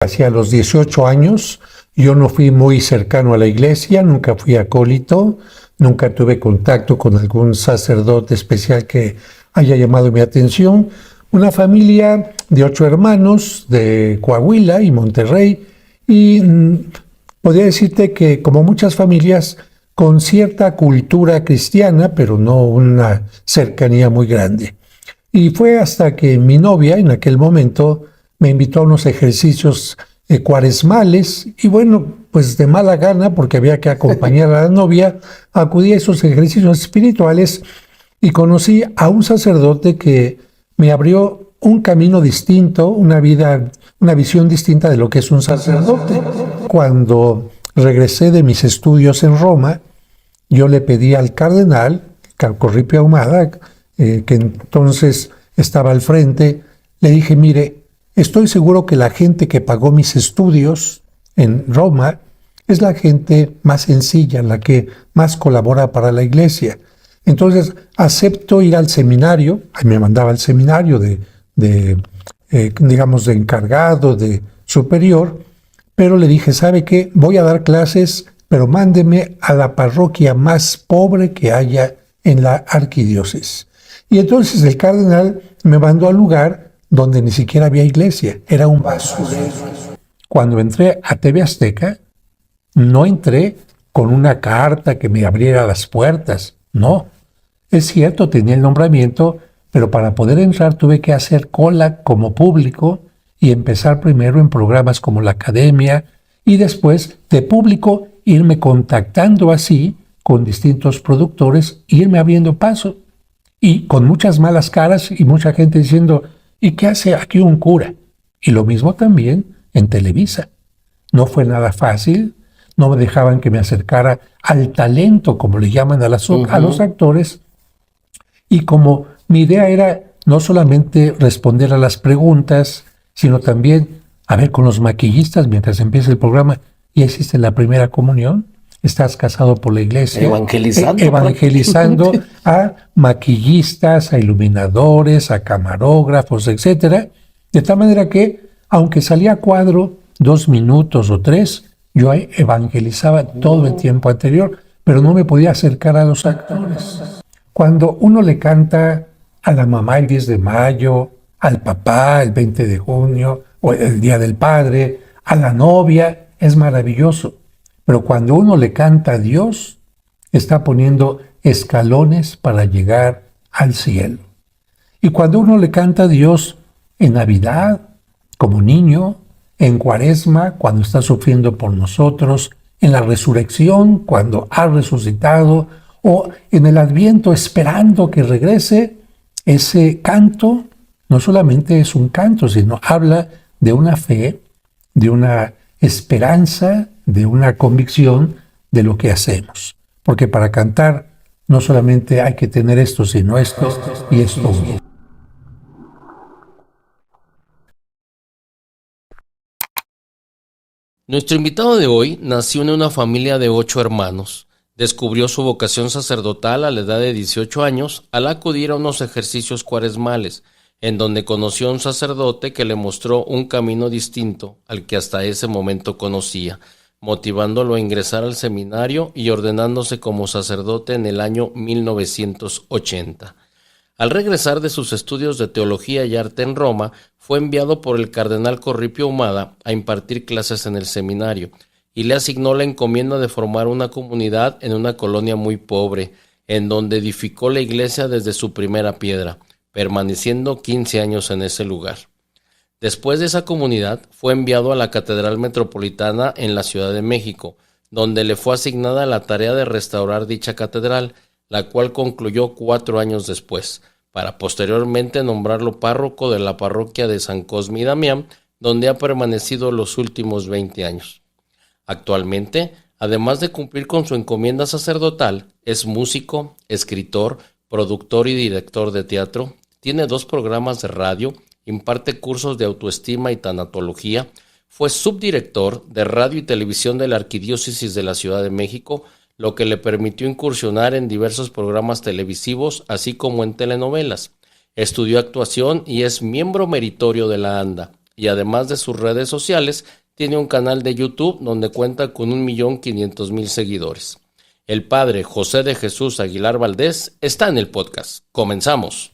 Hacia los 18 años, yo no fui muy cercano a la iglesia, nunca fui acólito, nunca tuve contacto con algún sacerdote especial que haya llamado mi atención. Una familia de 8 hermanos de Coahuila y Monterrey, y podría decirte que, como muchas familias, con cierta cultura cristiana, pero no una cercanía muy grande. Y fue hasta que mi novia, en aquel momento, me invitó a unos ejercicios cuaresmales, y bueno, pues de mala gana, porque había que acompañar a la novia, acudí a esos ejercicios espirituales y conocí a un sacerdote que me abrió un camino distinto, una visión distinta de lo que es un sacerdote. Cuando regresé de mis estudios en Roma, yo le pedí al cardenal Corripio Ahumada, que entonces estaba al frente, le dije: mire, estoy seguro que la gente que pagó mis estudios en Roma es la gente más sencilla, la que más colabora para la iglesia. Entonces acepto ir al seminario. Ahí me mandaba al seminario digamos, de encargado, de superior, pero le dije: ¿sabe qué? Voy a dar clases, pero mándeme a la parroquia más pobre que haya en la arquidiócesis. Y entonces el cardenal me mandó al lugar donde ni siquiera había iglesia, era un basurero. Cuando entré a TV Azteca, no entré con una carta que me abriera las puertas, no. Es cierto, tenía el nombramiento, pero para poder entrar tuve que hacer cola como público y empezar primero en programas como La Academia, y después de público irme contactando así con distintos productores, irme abriendo paso, y con muchas malas caras y mucha gente diciendo: ¿y qué hace aquí un cura? Y lo mismo también en Televisa. No fue nada fácil, no me dejaban que me acercara al talento, como le llaman a los actores, y como mi idea era no solamente responder a las preguntas, sino también, a ver, con los maquillistas, mientras empieza el programa: ¿ya hiciste la primera comunión? ¿Estás casado por la iglesia? Evangelizando a maquillistas, a iluminadores, a camarógrafos, etcétera. De tal manera que, aunque salía a cuadro 2 minutos o 3, yo evangelizaba todo el tiempo anterior, pero no me podía acercar a los actores. Cuando uno le canta a la mamá el 10 de mayo, al papá el 20 de junio, o el Día del Padre, a la novia, es maravilloso. Pero cuando uno le canta a Dios, está poniendo escalones para llegar al cielo. Y cuando uno le canta a Dios en Navidad, como niño, en Cuaresma, cuando está sufriendo por nosotros, en la resurrección, cuando ha resucitado, o en el Adviento, esperando que regrese, ese canto no solamente es un canto, sino habla de una fe, de una esperanza, de una convicción de lo que hacemos. Porque para cantar no solamente hay que tener esto, sino esto y esto. Nuestro invitado de hoy nació en una familia de 8 hermanos. Descubrió su vocación sacerdotal a la edad de 18 años al acudir a unos ejercicios cuaresmales, en donde conoció a un sacerdote que le mostró un camino distinto al que hasta ese momento conocía, motivándolo a ingresar al seminario y ordenándose como sacerdote en el año 1980. Al regresar de sus estudios de teología y arte en Roma, fue enviado por el cardenal Corripio Ahumada a impartir clases en el seminario, y le asignó la encomienda de formar una comunidad en una colonia muy pobre, en donde edificó la iglesia desde su primera piedra, permaneciendo 15 años en ese lugar. Después de esa comunidad, fue enviado a la Catedral Metropolitana en la Ciudad de México, donde le fue asignada la tarea de restaurar dicha catedral, la cual concluyó 4 años después, para posteriormente nombrarlo párroco de la parroquia de San Cosme y Damián, donde ha permanecido los últimos 20 años. Actualmente, además de cumplir con su encomienda sacerdotal, es músico, escritor, productor y director de teatro, tiene 2 programas de radio, imparte cursos de autoestima y tanatología, fue subdirector de radio y televisión de la Arquidiócesis de la Ciudad de México, lo que le permitió incursionar en diversos programas televisivos, así como en telenovelas. Estudió actuación y es miembro meritorio de la ANDA, y además de sus redes sociales, tiene un canal de YouTube donde cuenta con 1.500.000 seguidores. El padre José de Jesús Aguilar Valdés está en el podcast. Comenzamos.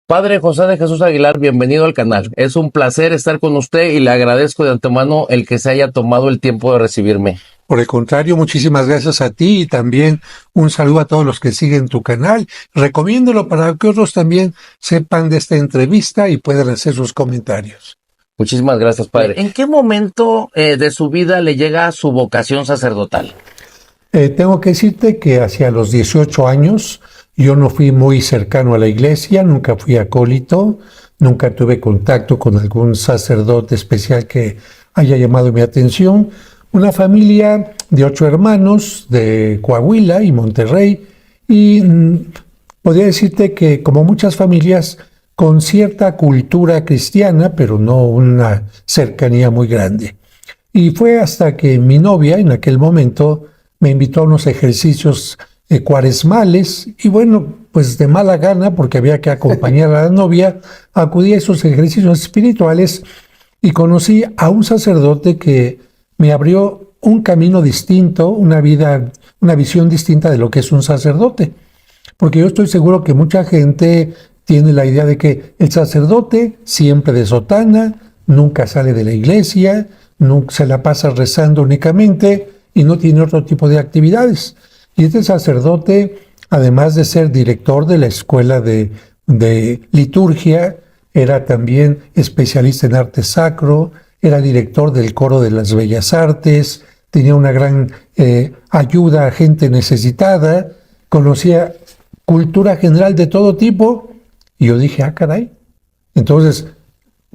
Padre José de Jesús Aguilar, bienvenido al canal. Es un placer estar con usted y le agradezco de antemano el que se haya tomado el tiempo de recibirme. Por el contrario, muchísimas gracias a ti y también un saludo a todos los que siguen tu canal. Recomiéndolo para que otros también sepan de esta entrevista y puedan hacer sus comentarios. Muchísimas gracias, padre. ¿En qué momento de su vida le llega su vocación sacerdotal? Tengo que decirte que hacia los 18 años yo no fui muy cercano a la iglesia, nunca fui acólito, nunca tuve contacto con algún sacerdote especial que haya llamado mi atención. Una familia de 8 hermanos de Coahuila y Monterrey y podría decirte que como muchas familias con cierta cultura cristiana, pero no una cercanía muy grande. Y fue hasta que mi novia en aquel momento me invitó a unos ejercicios cuaresmales y bueno, pues de mala gana, porque había que acompañar a la novia, acudí a esos ejercicios espirituales y conocí a un sacerdote que me abrió un camino distinto, una visión distinta de lo que es un sacerdote. Porque yo estoy seguro que mucha gente tiene la idea de que el sacerdote siempre de sotana, nunca sale de la iglesia, nunca se la pasa rezando únicamente y no tiene otro tipo de actividades. Y este sacerdote, además de ser director de la escuela de liturgia, era también especialista en arte sacro, era director del coro de las bellas artes, tenía una gran ayuda a gente necesitada, conocía cultura general de todo tipo, y yo dije, caray. Entonces,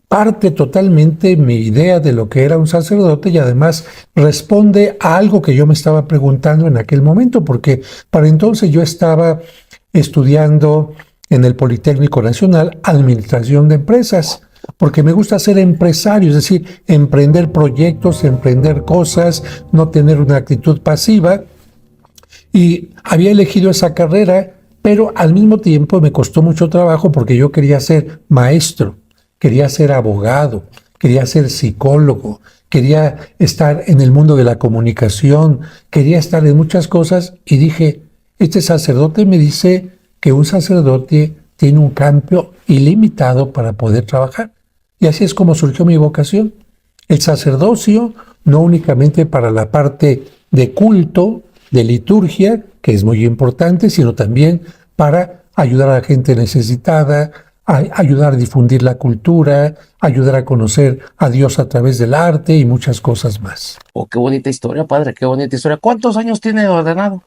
parte totalmente mi idea de lo que era un sacerdote y además responde a algo que yo me estaba preguntando en aquel momento, porque para entonces yo estaba estudiando en el Politécnico Nacional Administración de Empresas, porque me gusta ser empresario, es decir, emprender proyectos, emprender cosas, no tener una actitud pasiva. Y había elegido esa carrera, pero al mismo tiempo me costó mucho trabajo porque yo quería ser maestro. Quería ser abogado, quería ser psicólogo, quería estar en el mundo de la comunicación, quería estar en muchas cosas y dije, este sacerdote me dice que un sacerdote tiene un campo ilimitado para poder trabajar. Y así es como surgió mi vocación. El sacerdocio, no únicamente para la parte de culto, de liturgia, que es muy importante, sino también para ayudar a la gente necesitada, ayudar a difundir la cultura, ayudar a conocer a Dios a través del arte y muchas cosas más. Oh, qué bonita historia, padre, qué bonita historia. ¿Cuántos años tiene ordenado?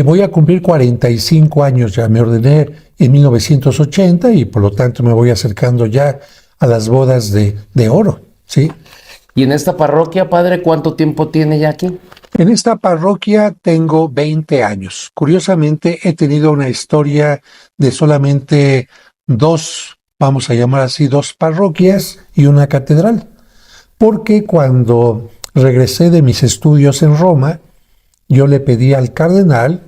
Voy a cumplir 45 años ya. Me ordené en 1980 y por lo tanto me voy acercando ya a las bodas de oro, ¿sí? ¿Y en esta parroquia, padre, cuánto tiempo tiene ya aquí? En esta parroquia tengo 20 años. Curiosamente he tenido una historia de solamente dos, vamos a llamar así, dos parroquias y una catedral. Porque cuando regresé de mis estudios en Roma, yo le pedí al cardenal,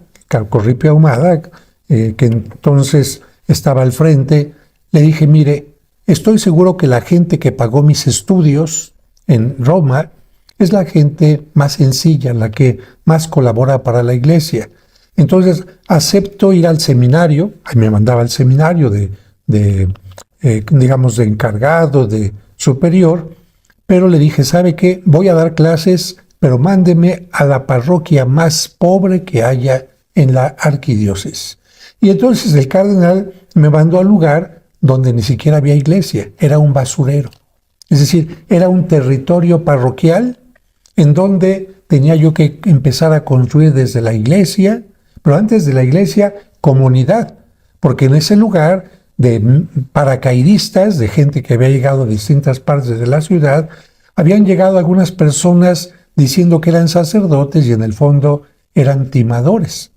Corripio Ahumada, que entonces estaba al frente, le dije, mire, estoy seguro que la gente que pagó mis estudios en Roma es la gente más sencilla, la que más colabora para la iglesia. Entonces acepto ir al seminario, ahí me mandaba al seminario digamos, de encargado, de superior, pero le dije, ¿sabe qué? Voy a dar clases, pero mándeme a la parroquia más pobre que haya en la arquidiócesis. Y entonces el cardenal me mandó al lugar donde ni siquiera había iglesia, era un basurero. Es decir, era un territorio parroquial en donde tenía yo que empezar a construir desde la iglesia, pero antes de la iglesia, comunidad, porque en ese lugar de paracaidistas, de gente que había llegado de distintas partes de la ciudad, habían llegado algunas personas diciendo que eran sacerdotes y en el fondo eran timadores.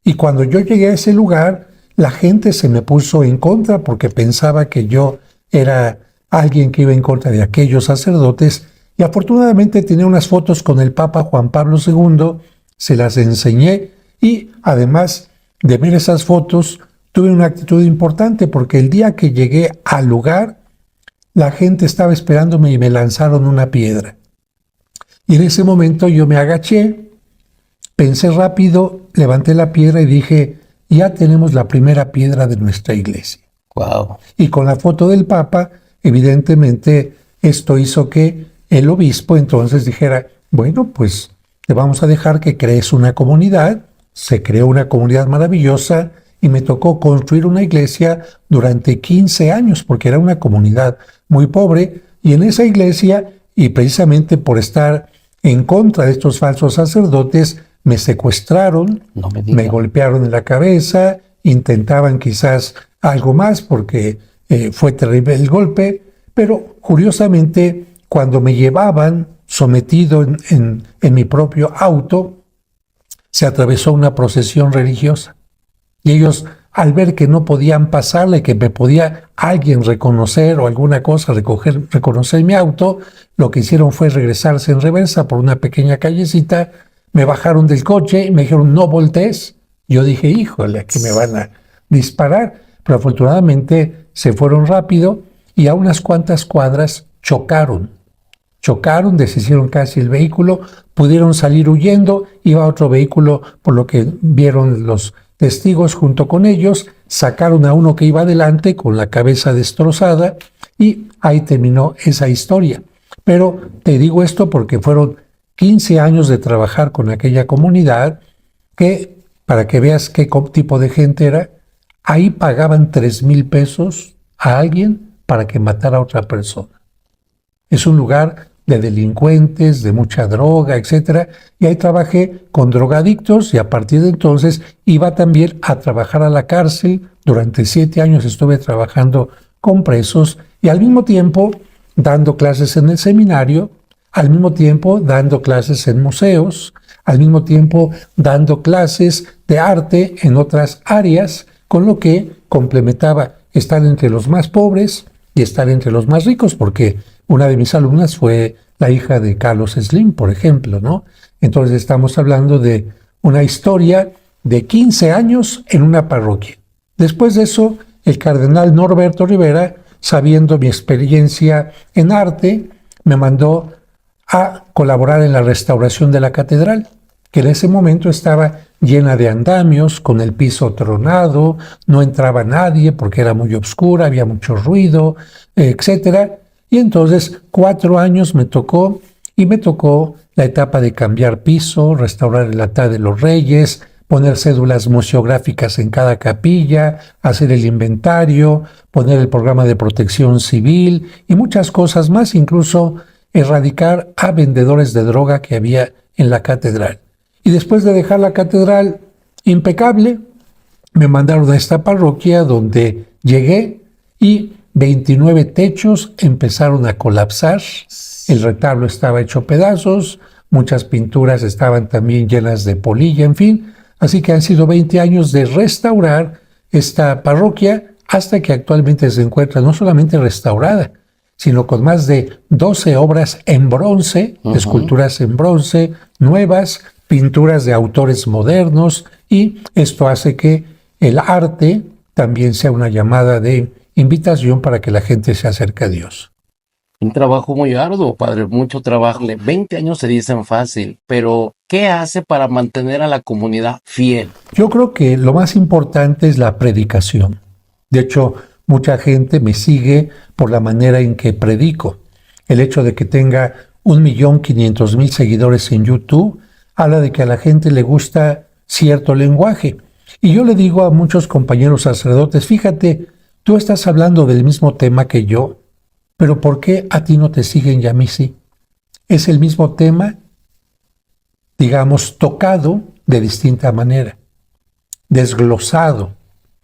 Y cuando yo llegué a ese lugar, la gente se me puso en contra porque pensaba que yo era alguien que iba en contra de aquellos sacerdotes. Y afortunadamente tenía unas fotos con el Papa Juan Pablo II, se las enseñé y además de ver esas fotos tuve una actitud importante porque el día que llegué al lugar la gente estaba esperándome y me lanzaron una piedra. Y en ese momento yo me agaché, pensé rápido, levanté la piedra y dije, ya tenemos la primera piedra de nuestra iglesia. Wow. Y con la foto del Papa, evidentemente esto hizo que el obispo entonces dijera, bueno, pues te vamos a dejar que crees una comunidad. Se creó una comunidad maravillosa y me tocó construir una iglesia durante 15 años porque era una comunidad muy pobre y en esa iglesia, y precisamente por estar en contra de estos falsos sacerdotes, me secuestraron, me golpearon en la cabeza, intentaban quizás algo más porque fue terrible el golpe, pero curiosamente cuando me llevaban sometido en mi propio auto, se atravesó una procesión religiosa. Y ellos, al ver que no podían pasarle, que me podía alguien reconocer o alguna cosa, reconocer mi auto, lo que hicieron fue regresarse en reversa por una pequeña callecita, me bajaron del coche y me dijeron, no voltees. Yo dije, híjole, aquí me van a disparar. Pero afortunadamente se fueron rápido y a unas cuantas cuadras chocaron, deshicieron casi el vehículo, pudieron salir huyendo, iba otro vehículo, por lo que vieron los testigos junto con ellos, sacaron a uno que iba adelante con la cabeza destrozada y ahí terminó esa historia. Pero te digo esto porque fueron 15 años de trabajar con aquella comunidad que, para que veas qué tipo de gente era, ahí pagaban 3,000 pesos a alguien para que matara a otra persona. Es un lugar de delincuentes, de mucha droga, etc. Y ahí trabajé con drogadictos y a partir de entonces iba también a trabajar a la cárcel. Durante 7 años estuve trabajando con presos y al mismo tiempo dando clases en el seminario, al mismo tiempo dando clases en museos, al mismo tiempo dando clases de arte en otras áreas, con lo que complementaba estar entre los más pobres y estar entre los más ricos, porque una de mis alumnas fue la hija de Carlos Slim, por ejemplo, ¿no? Entonces estamos hablando de una historia de 15 años en una parroquia. Después de eso, el cardenal Norberto Rivera, sabiendo mi experiencia en arte, me mandó a colaborar en la restauración de la catedral, que en ese momento estaba llena de andamios, con el piso tronado, no entraba nadie porque era muy oscura, había mucho ruido, etcétera. Y entonces 4 años me tocó la etapa de cambiar piso, restaurar el altar de los reyes, poner cédulas museográficas en cada capilla, hacer el inventario, poner el programa de protección civil y muchas cosas más, incluso erradicar a vendedores de droga que había en la catedral. Y después de dejar la catedral impecable, me mandaron a esta parroquia donde llegué y 29 techos empezaron a colapsar, el retablo estaba hecho pedazos, muchas pinturas estaban también llenas de polilla, en fin. Así que han sido 20 años de restaurar esta parroquia hasta que actualmente se encuentra no solamente restaurada, sino con más de 12 obras en bronce, esculturas en bronce, nuevas, pinturas de autores modernos, y esto hace que el arte también sea una llamada de invitación para que la gente se acerque a Dios. Un trabajo muy arduo, padre, mucho trabajo. 20 años se dicen fácil, pero ¿qué hace para mantener a la comunidad fiel? Yo creo que lo más importante es la predicación. De hecho, mucha gente me sigue por la manera en que predico. El hecho de que tenga 1.500.000 seguidores en YouTube, habla de que a la gente le gusta cierto lenguaje. Y yo le digo a muchos compañeros sacerdotes, fíjate, tú estás hablando del mismo tema que yo, pero ¿por qué a ti no te siguen y a mí sí? Es el mismo tema, digamos, tocado de distinta manera, desglosado,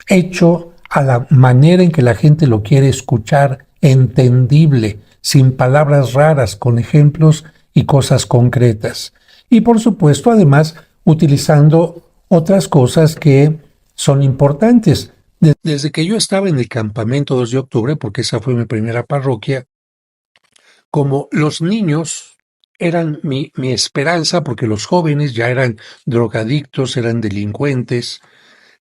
hecho a la manera en que la gente lo quiere escuchar, entendible, sin palabras raras, con ejemplos y cosas concretas. Y por supuesto, además, utilizando otras cosas que son importantes. Desde que yo estaba en el campamento 2 de octubre, porque esa fue mi primera parroquia, como los niños eran mi esperanza, porque los jóvenes ya eran drogadictos, eran delincuentes,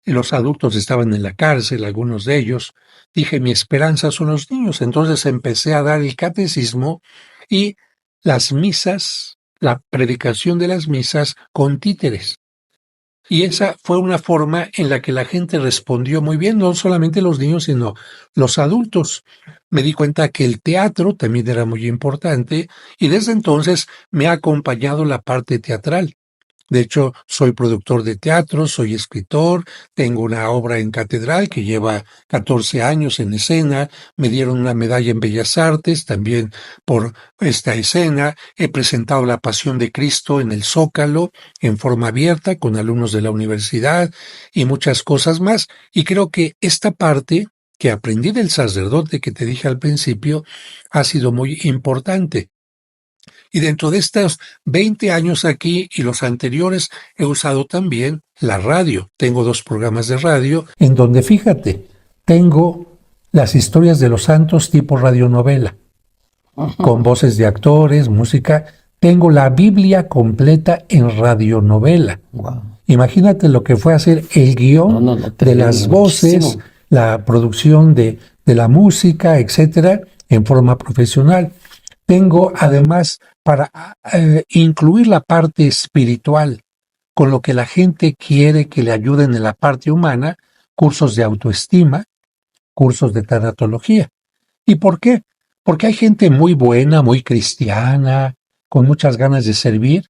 y los adultos estaban en la cárcel, algunos de ellos, dije, mi esperanza son los niños. Entonces empecé a dar el catecismo y las misas, la predicación de las misas con títeres. Y esa fue una forma en la que la gente respondió muy bien, no solamente los niños, sino los adultos. Me di cuenta que el teatro también era muy importante y desde entonces me ha acompañado la parte teatral. De hecho, soy productor de teatro, soy escritor, tengo una obra en catedral que lleva 14 años en escena, me dieron una medalla en Bellas Artes también por esta escena, he presentado La Pasión de Cristo en el Zócalo en forma abierta con alumnos de la universidad y muchas cosas más, y creo que esta parte que aprendí del sacerdote que te dije al principio ha sido muy importante. Y dentro de estos 20 años aquí y los anteriores he usado también la radio. Tengo 2 programas de radio en donde, fíjate, tengo las historias de los santos tipo radionovela, con voces de actores, música. Tengo la Biblia completa en radionovela. Wow. Imagínate lo que fue hacer el guión de las voces, muchísimo. La producción de la música, etcétera, en forma profesional. Tengo además para incluir la parte espiritual, con lo que la gente quiere que le ayuden en la parte humana, cursos de autoestima, cursos de tanatología. ¿Y por qué? Porque hay gente muy buena, muy cristiana, con muchas ganas de servir,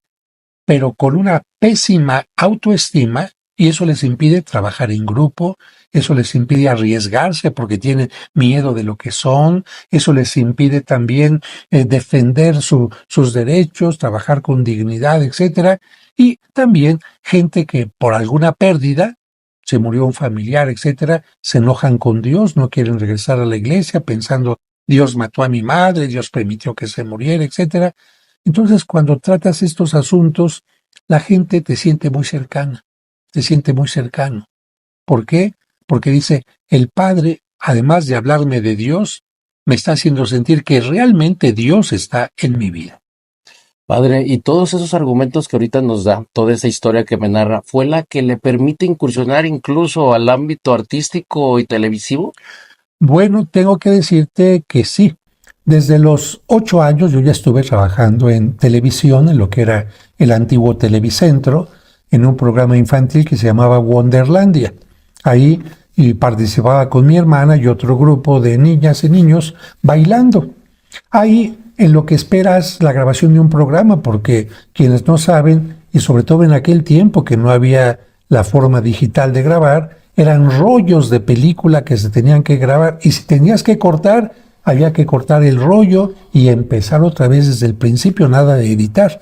pero con una pésima autoestima, y eso les impide trabajar en grupo, eso les impide arriesgarse porque tienen miedo de lo que son, eso les impide también defender sus derechos, trabajar con dignidad, etcétera. Y también gente que por alguna pérdida, se murió un familiar, etcétera, se enojan con Dios, no quieren regresar a la iglesia pensando, Dios mató a mi madre, Dios permitió que se muriera, etcétera. Entonces, cuando tratas estos asuntos, la gente te siente muy cercana, te siente muy cercano. ¿Por qué? Porque dice, el Padre, además de hablarme de Dios, me está haciendo sentir que realmente Dios está en mi vida. Padre, y todos esos argumentos que ahorita nos da, toda esa historia que me narra, ¿fue la que le permite incursionar incluso al ámbito artístico y televisivo? Bueno, tengo que decirte que sí. Desde los 8 años yo ya estuve trabajando en televisión, en lo que era el antiguo Televicentro, en un programa infantil que se llamaba Wonderlandia. Ahí participaba con mi hermana y otro grupo de niñas y niños bailando. Ahí en lo que esperas la grabación de un programa, porque quienes no saben, y sobre todo en aquel tiempo que no había la forma digital de grabar, eran rollos de película que se tenían que grabar, y si tenías que cortar, había que cortar el rollo y empezar otra vez desde el principio, nada de editar.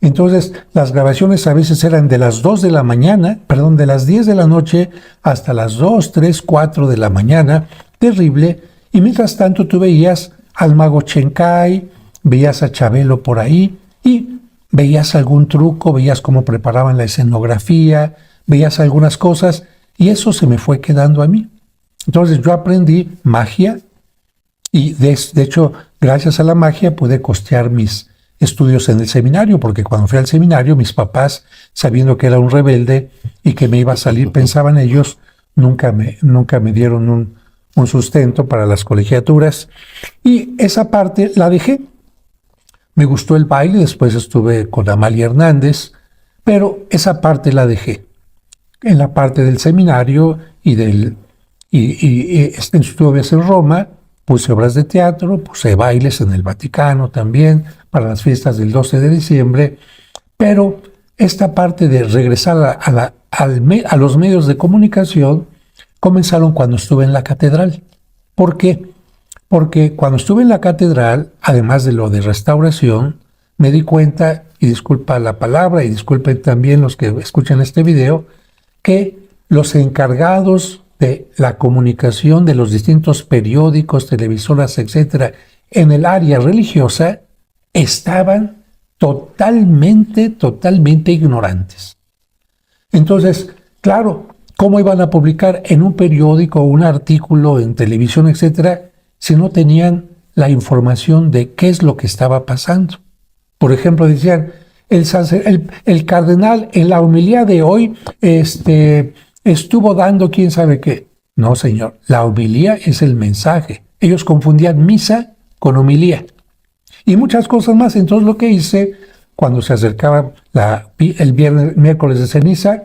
Entonces, las grabaciones a veces eran de las 2 de la mañana, perdón, de las 10 de la noche hasta las 2, 3, 4 de la mañana, terrible, y mientras tanto tú veías al mago Chencay, veías a Chabelo por ahí, y veías algún truco, veías cómo preparaban la escenografía, veías algunas cosas, y eso se me fue quedando a mí. Entonces yo aprendí magia, y de hecho, gracias a la magia pude costear mis estudios en el seminario, porque cuando fui al seminario, mis papás, sabiendo que era un rebelde y que me iba a salir, pensaban ellos, nunca me dieron un sustento para las colegiaturas, y esa parte la dejé. Me gustó el baile, después estuve con Amalia Hernández, pero esa parte la dejé. En la parte del seminario y estuve en Roma, Puse obras de teatro, puse bailes en el Vaticano también, para las fiestas del 12 de diciembre, pero esta parte de regresar a los medios de comunicación comenzaron cuando estuve en la catedral. ¿Por qué? Porque cuando estuve en la catedral, además de lo de restauración, me di cuenta, y disculpa la palabra, y disculpen también los que escuchan este video, que los encargados de la comunicación de los distintos periódicos, televisoras, etcétera, en el área religiosa, estaban totalmente ignorantes. Entonces, claro, ¿cómo iban a publicar en un periódico, un artículo en televisión, etcétera, si no tenían la información de qué es lo que estaba pasando? Por ejemplo, decían, el cardenal en la homilía de hoy estuvo dando quién sabe qué. No, señor, la homilía es el mensaje. Ellos confundían misa con homilía. Y muchas cosas más. Entonces lo que hice, cuando se acercaba el miércoles de ceniza,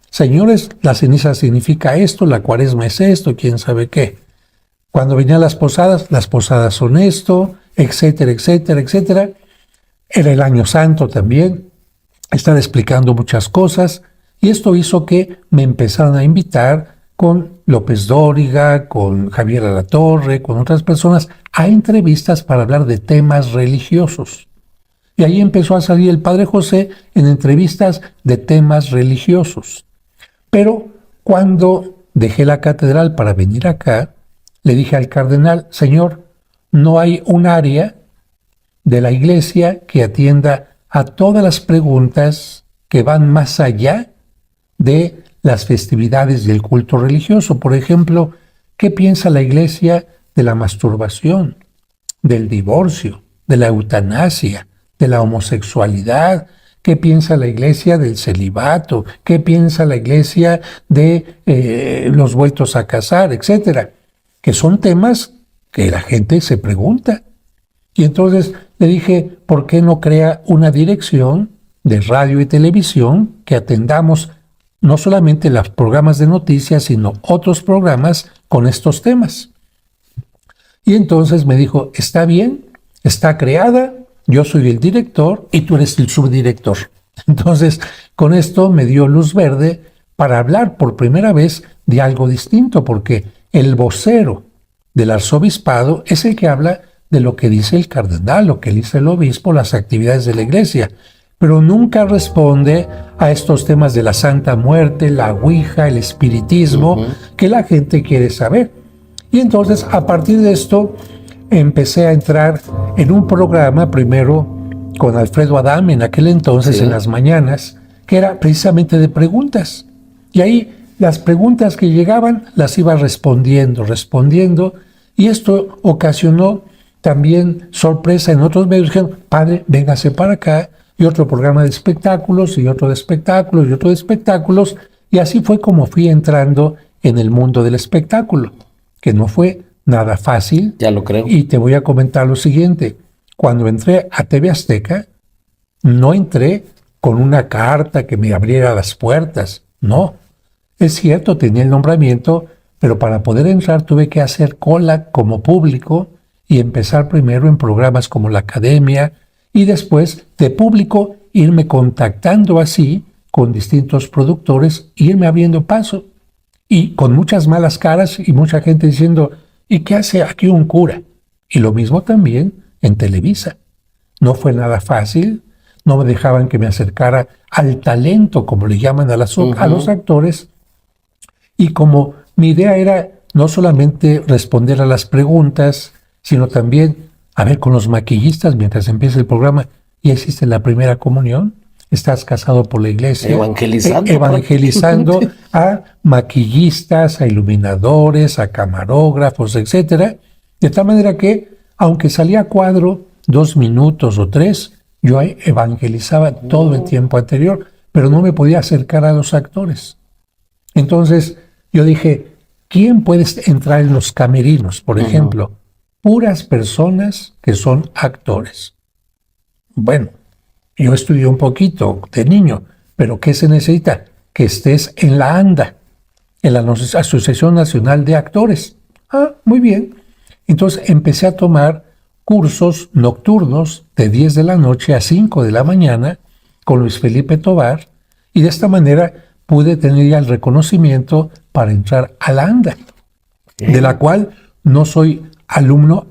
señores, la ceniza significa esto, la cuaresma es esto, quién sabe qué. Cuando venían las posadas son esto, etcétera, etcétera, etcétera. Era el año santo también. Están explicando muchas cosas. Y esto hizo que me empezaran a invitar con López Dóriga, con Javier Alatorre, con otras personas, a entrevistas para hablar de temas religiosos. Y ahí empezó a salir el Padre José en entrevistas de temas religiosos. Pero cuando dejé la catedral para venir acá, le dije al cardenal, señor, no hay un área de la iglesia que atienda a todas las preguntas que van más allá de las festividades del culto religioso. Por ejemplo, ¿qué piensa la iglesia de la masturbación, del divorcio, de la eutanasia, de la homosexualidad? ¿Qué piensa la iglesia del celibato? ¿Qué piensa la iglesia de los vueltos a casar, etcétera? Que son temas que la gente se pregunta. Y entonces le dije, ¿por qué no crea una dirección de radio y televisión que atendamos no solamente los programas de noticias, sino otros programas con estos temas? Y entonces me dijo, está bien, está creada, yo soy el director y tú eres el subdirector. Entonces, con esto me dio luz verde para hablar por primera vez de algo distinto, porque el vocero del arzobispado es el que habla de lo que dice el cardenal, lo que dice el obispo, las actividades de la iglesia, pero nunca responde a estos temas de la Santa Muerte, la Ouija, el espiritismo, que la gente quiere saber. Y entonces, a partir de esto, empecé a entrar en un programa, primero con Alfredo Adame, en aquel entonces, en las mañanas, que era precisamente de preguntas. Y ahí las preguntas que llegaban las iba respondiendo, y esto ocasionó también sorpresa en otros medios. Dijeron, padre, véngase para acá, y otro programa de espectáculos, y otro de espectáculos, y otro de espectáculos, y así fue como fui entrando en el mundo del espectáculo, que no fue nada fácil. Ya lo creo. Y te voy a comentar lo siguiente, cuando entré a TV Azteca, no entré con una carta que me abriera las puertas, no. Es cierto, tenía el nombramiento, pero para poder entrar tuve que hacer cola como público y empezar primero en programas como La Academia y después de público irme contactando así con distintos productores, irme abriendo paso y con muchas malas caras y mucha gente diciendo, ¿y qué hace aquí un cura? Y lo mismo también en Televisa. No fue nada fácil, no me dejaban que me acercara al talento, como le llaman a los actores, y como mi idea era no solamente responder a las preguntas, sino también, a ver, con los maquillistas, mientras empieza el programa, ¿ya hiciste la primera comunión? ¿Estás casado por la iglesia? Evangelizando a maquillistas, a iluminadores, a camarógrafos, etcétera. De tal manera que, aunque salía cuadro 2 minutos o 3, yo evangelizaba todo el tiempo anterior, pero no me podía acercar a los actores. Entonces, yo dije, ¿quién puede entrar en los camerinos, por ejemplo? Puras personas que son actores. Bueno, yo estudié un poquito de niño, pero ¿qué se necesita? Que estés en la ANDA, en la Asociación Nacional de Actores. Ah, muy bien. Entonces empecé a tomar cursos nocturnos de 10 de la noche a 5 de la mañana con Luis Felipe Tovar, y de esta manera pude tener ya el reconocimiento para entrar a la ANDA, de la cual no soy alumno,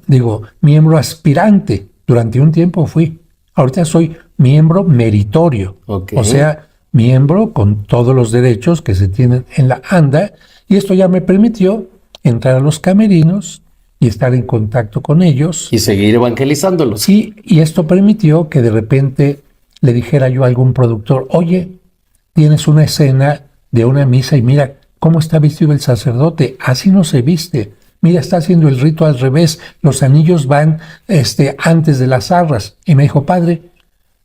miembro aspirante. Durante un tiempo fui. Ahorita soy miembro meritorio, o sea, miembro con todos los derechos que se tienen en la ANDA, y esto ya me permitió entrar a los camerinos y estar en contacto con ellos. Y seguir evangelizándolos. Y esto permitió que de repente le dijera yo a algún productor, oye, tienes una escena de una misa y mira cómo está vestido el sacerdote, así no se viste. Mira, está haciendo el rito al revés, los anillos van antes de las arras. Y me dijo, padre,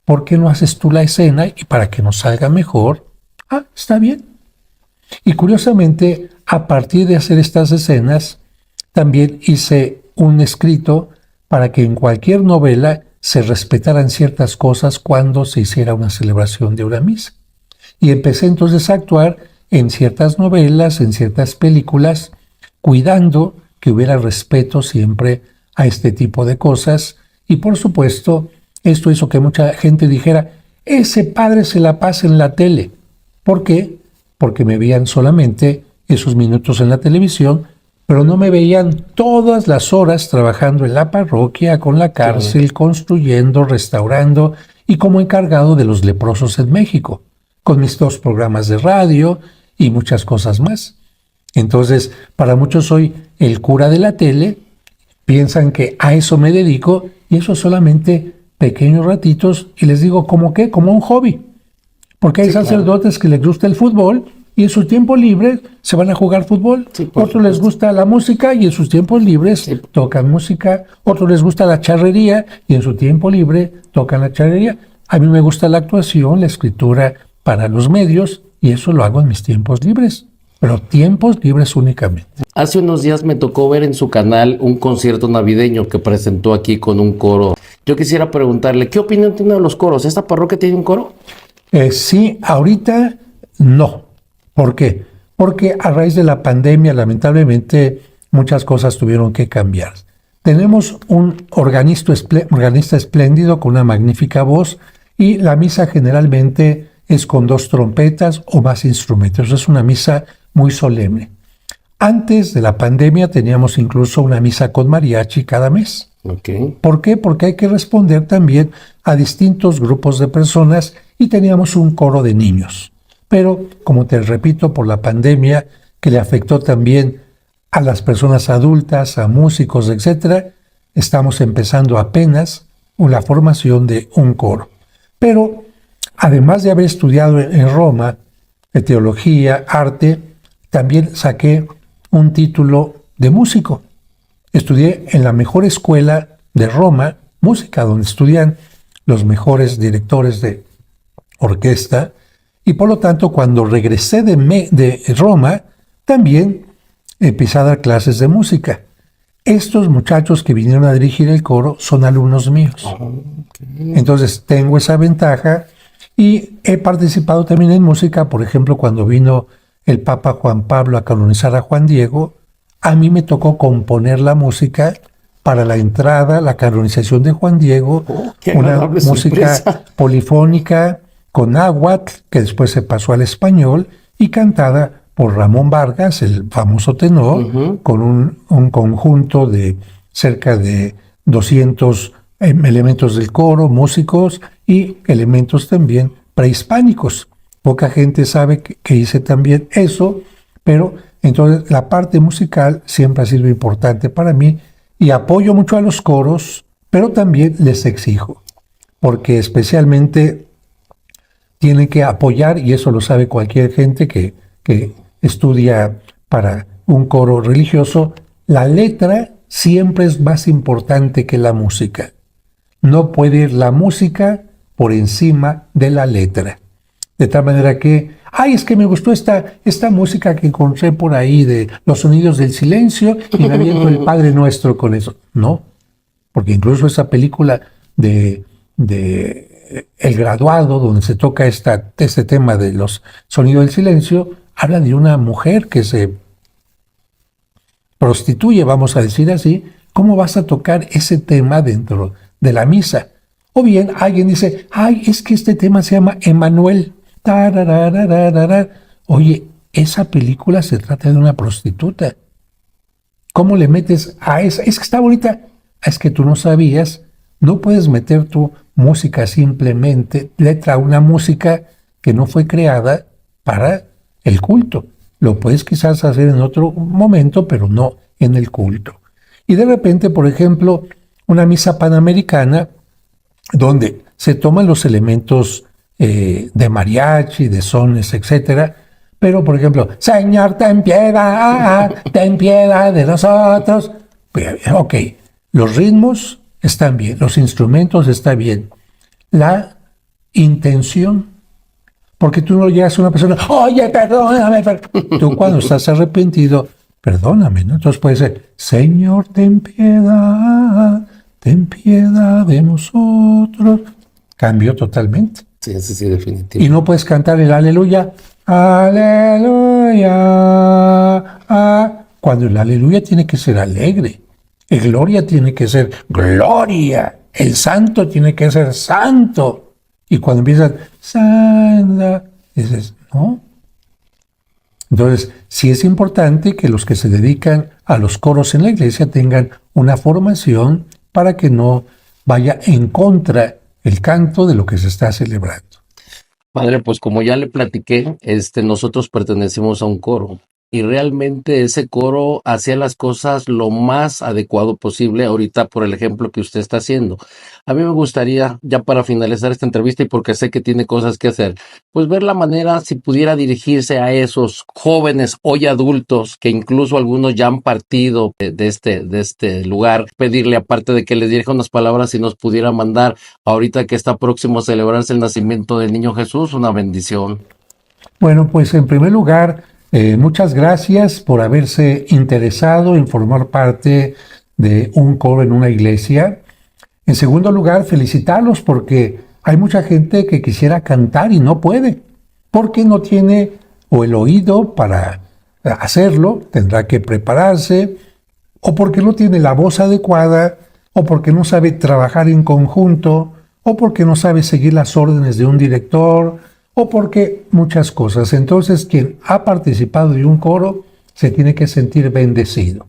¿por qué no haces tú la escena y para que nos salga mejor? Ah, está bien. Y curiosamente, a partir de hacer estas escenas, también hice un escrito para que en cualquier novela se respetaran ciertas cosas cuando se hiciera una celebración de una misa. Y empecé entonces a actuar en ciertas novelas, en ciertas películas, cuidando que hubiera respeto siempre a este tipo de cosas. Y por supuesto, esto hizo que mucha gente dijera, ese padre se la pasa en la tele. ¿Por qué? Porque me veían solamente esos minutos en la televisión, pero no me veían todas las horas trabajando en la parroquia, con la cárcel, construyendo, restaurando y como encargado de los leprosos en México, con mis 2 programas de radio y muchas cosas más. Entonces, para muchos soy el cura de la tele, piensan que a eso me dedico y eso solamente pequeños ratitos, y les digo, ¿cómo qué? Como un hobby. Porque hay sacerdotes que les gusta el fútbol y en su tiempo libre se van a jugar fútbol. Otros les gusta la música y en sus tiempos libres tocan música. Otros les gusta la charrería y en su tiempo libre tocan la charrería. A mí me gusta la actuación, la escritura para los medios, y eso lo hago en mis tiempos libres, pero tiempos libres únicamente. Hace unos días me tocó ver en su canal un concierto navideño que presentó aquí con un coro. Yo quisiera preguntarle, ¿qué opinión tiene de los coros? ¿Esta parroquia tiene un coro? Sí, ahorita no. ¿Por qué? Porque a raíz de la pandemia, lamentablemente, muchas cosas tuvieron que cambiar. Tenemos un organista espléndido con una magnífica voz, y la misa generalmente es con 2 trompetas o más instrumentos. Es una misa muy solemne. Antes de la pandemia teníamos incluso una misa con mariachi cada mes. ¿Por qué? Porque hay que responder también a distintos grupos de personas, y teníamos un coro de niños. Pero, como te repito, por la pandemia, que le afectó también a las personas adultas, a músicos, etc., estamos empezando apenas la formación de un coro. Pero, además de haber estudiado en Roma, de teología, arte, también saqué un título de músico. Estudié en la mejor escuela de Roma, música, donde estudian los mejores directores de orquesta, y por lo tanto cuando regresé de Roma, también empecé a dar clases de música. Estos muchachos que vinieron a dirigir el coro son alumnos míos. Entonces tengo esa ventaja, y he participado también en música. Por ejemplo, cuando vino el Papa Juan Pablo a canonizar a Juan Diego, a mí me tocó componer la música para la entrada, la canonización de Juan Diego, una música polifónica con náhuatl, que después se pasó al español, y cantada por Ramón Vargas, el famoso tenor, con un conjunto de cerca de 200 elementos del coro, músicos y elementos también prehispánicos. Poca gente sabe que hice también eso, pero entonces la parte musical siempre ha sido importante para mí, y apoyo mucho a los coros, pero también les exijo, porque especialmente tienen que apoyar, y eso lo sabe cualquier gente que estudia para un coro religioso, la letra siempre es más importante que la música. No puede ir la música por encima de la letra. De tal manera que, es que me gustó esta música que encontré por ahí de los sonidos del silencio, y me aviento el Padre Nuestro con eso. No, porque incluso esa película de El Graduado, donde se toca este tema de los sonidos del silencio, habla de una mujer que se prostituye, vamos a decir así, ¿cómo vas a tocar ese tema dentro de la misa? O bien alguien dice, ay, es que este tema se llama Emanuel. Tararararara. Oye, esa película se trata de una prostituta. ¿Cómo le metes a esa? Es que está bonita. Es que tú no sabías. No puedes meter tu música simplemente, letra a una música que no fue creada para el culto. Lo puedes quizás hacer en otro momento, pero no en el culto. Y de repente, por ejemplo, una misa panamericana donde se toman los elementos de mariachi, de sones, etcétera, pero por ejemplo, Señor, ten piedad de nosotros. Ok, los ritmos están bien, los instrumentos están bien. La intención, porque tú no llegas a una persona, oye, perdóname. Tú cuando estás arrepentido, perdóname, ¿no? Entonces puede ser, Señor, ten piedad de nosotros. Cambio totalmente. Sí, sí, definitivo. Y no puedes cantar el aleluya, aleluya, cuando el aleluya tiene que ser alegre, el gloria tiene que ser gloria, el santo tiene que ser santo. Y cuando empiezas, santa, dices, no. Entonces, sí es importante que los que se dedican a los coros en la iglesia tengan una formación para que no vaya en contra el canto de lo que se está celebrando. Padre, pues como ya le platiqué, nosotros pertenecemos a un coro y realmente ese coro hacía las cosas lo más adecuado posible ahorita por el ejemplo que usted está haciendo. A mí me gustaría, ya para finalizar esta entrevista y porque sé que tiene cosas que hacer, pues ver la manera si pudiera dirigirse a esos jóvenes hoy adultos que incluso algunos ya han partido de este lugar, pedirle aparte de que les dirija unas palabras si nos pudiera mandar ahorita que está próximo a celebrarse el nacimiento del niño Jesús, una bendición. Bueno, pues en primer lugar, muchas gracias por haberse interesado en formar parte de un coro en una iglesia. En segundo lugar, felicitarlos porque hay mucha gente que quisiera cantar y no puede, porque no tiene o el oído para hacerlo, tendrá que prepararse, o porque no tiene la voz adecuada, o porque no sabe trabajar en conjunto, o porque no sabe seguir las órdenes de un director, o porque muchas cosas. Entonces, quien ha participado de un coro se tiene que sentir bendecido.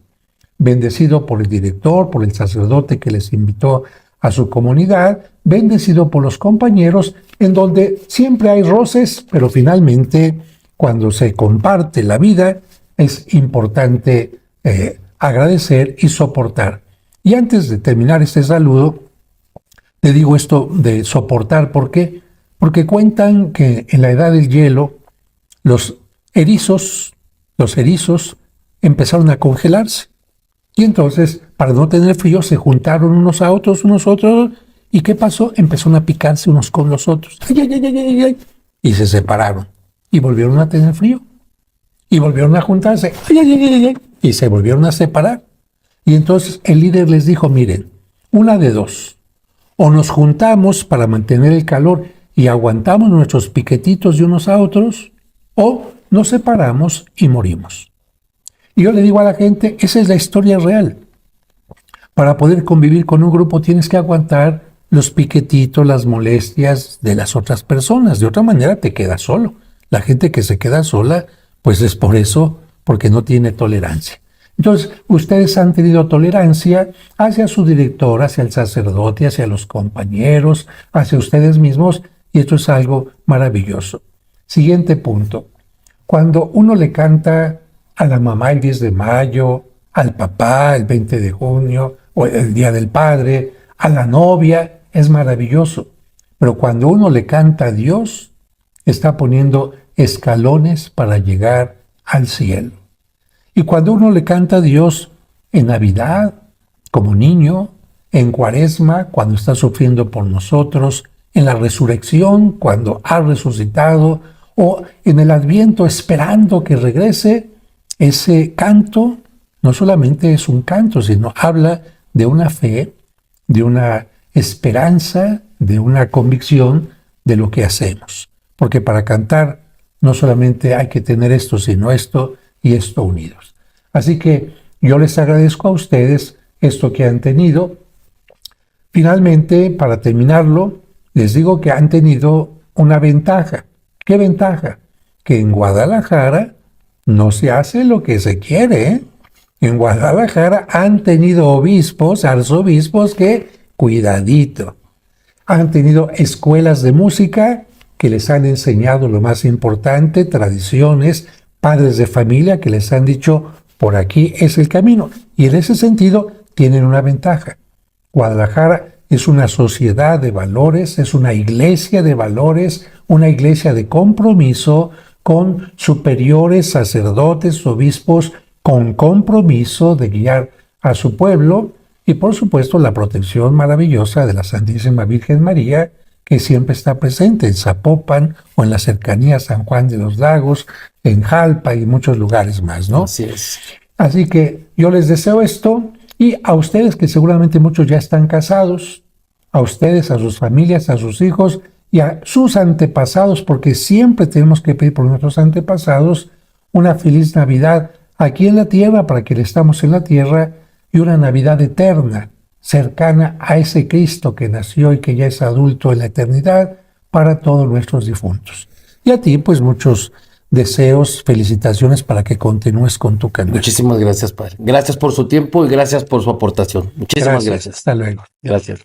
Bendecido por el director, por el sacerdote que les invitó a su comunidad, bendecido por los compañeros, en donde siempre hay roces, pero finalmente, cuando se comparte la vida, es importante agradecer y soportar. Y antes de terminar este saludo, te digo esto de soportar, ¿por qué? Porque cuentan que en la edad del hielo los erizos empezaron a congelarse. Y entonces, para no tener frío, se juntaron unos a otros, ¿y qué pasó? Empezaron a picarse unos con los otros. ¡Ay, ay, ay, ay, ay! Y se separaron. Y volvieron a tener frío. Y volvieron a juntarse. ¡Ay, ay, ay, ay! Y se volvieron a separar. Y entonces el líder les dijo, miren, una de dos. O nos juntamos para mantener el calor y aguantamos nuestros piquetitos de unos a otros, o nos separamos y morimos. Y yo le digo a la gente, esa es la historia real. Para poder convivir con un grupo tienes que aguantar los piquetitos, las molestias de las otras personas. De otra manera te quedas solo. La gente que se queda sola, pues es por eso, porque no tiene tolerancia. Entonces, ustedes han tenido tolerancia hacia su director, hacia el sacerdote, hacia los compañeros, hacia ustedes mismos, y esto es algo maravilloso. Siguiente punto. Cuando uno le canta a la mamá el 10 de mayo, al papá el 20 de junio, o el Día del Padre, a la novia, es maravilloso. Pero cuando uno le canta a Dios, está poniendo escalones para llegar al cielo. Y cuando uno le canta a Dios en Navidad, como niño, en Cuaresma, cuando está sufriendo por nosotros, en la resurrección, cuando ha resucitado, o en el Adviento esperando que regrese, ese canto no solamente es un canto, sino habla de una fe, de una esperanza, de una convicción de lo que hacemos. Porque para cantar no solamente hay que tener esto, sino esto y esto unidos. Así que yo les agradezco a ustedes esto que han tenido. Finalmente, para terminarlo, les digo que han tenido una ventaja. ¿Qué ventaja? Que en Guadalajara no se hace lo que se quiere, ¿eh? En Guadalajara han tenido obispos, arzobispos que, cuidadito, han tenido escuelas de música que les han enseñado lo más importante, tradiciones, padres de familia que les han dicho, por aquí es el camino. Y en ese sentido tienen una ventaja. Guadalajara es una sociedad de valores, es una iglesia de valores, una iglesia de compromiso con superiores, sacerdotes, obispos, con compromiso de guiar a su pueblo y por supuesto la protección maravillosa de la Santísima Virgen María, que siempre está presente en Zapopan o en la cercanía a San Juan de los Lagos, en Jalpa y muchos lugares más, ¿no? Así es. Así que yo les deseo esto y a ustedes que seguramente muchos ya están casados, a ustedes, a sus familias, a sus hijos y a sus antepasados, porque siempre tenemos que pedir por nuestros antepasados una feliz Navidad aquí en la tierra, para que le estamos en la tierra, y una Navidad eterna, cercana a ese Cristo que nació y que ya es adulto en la eternidad, para todos nuestros difuntos. Y a ti, pues muchos deseos, felicitaciones para que continúes con tu canal. Muchísimas gracias, padre. Gracias por su tiempo y gracias por su aportación. Muchísimas gracias. Hasta luego. Gracias.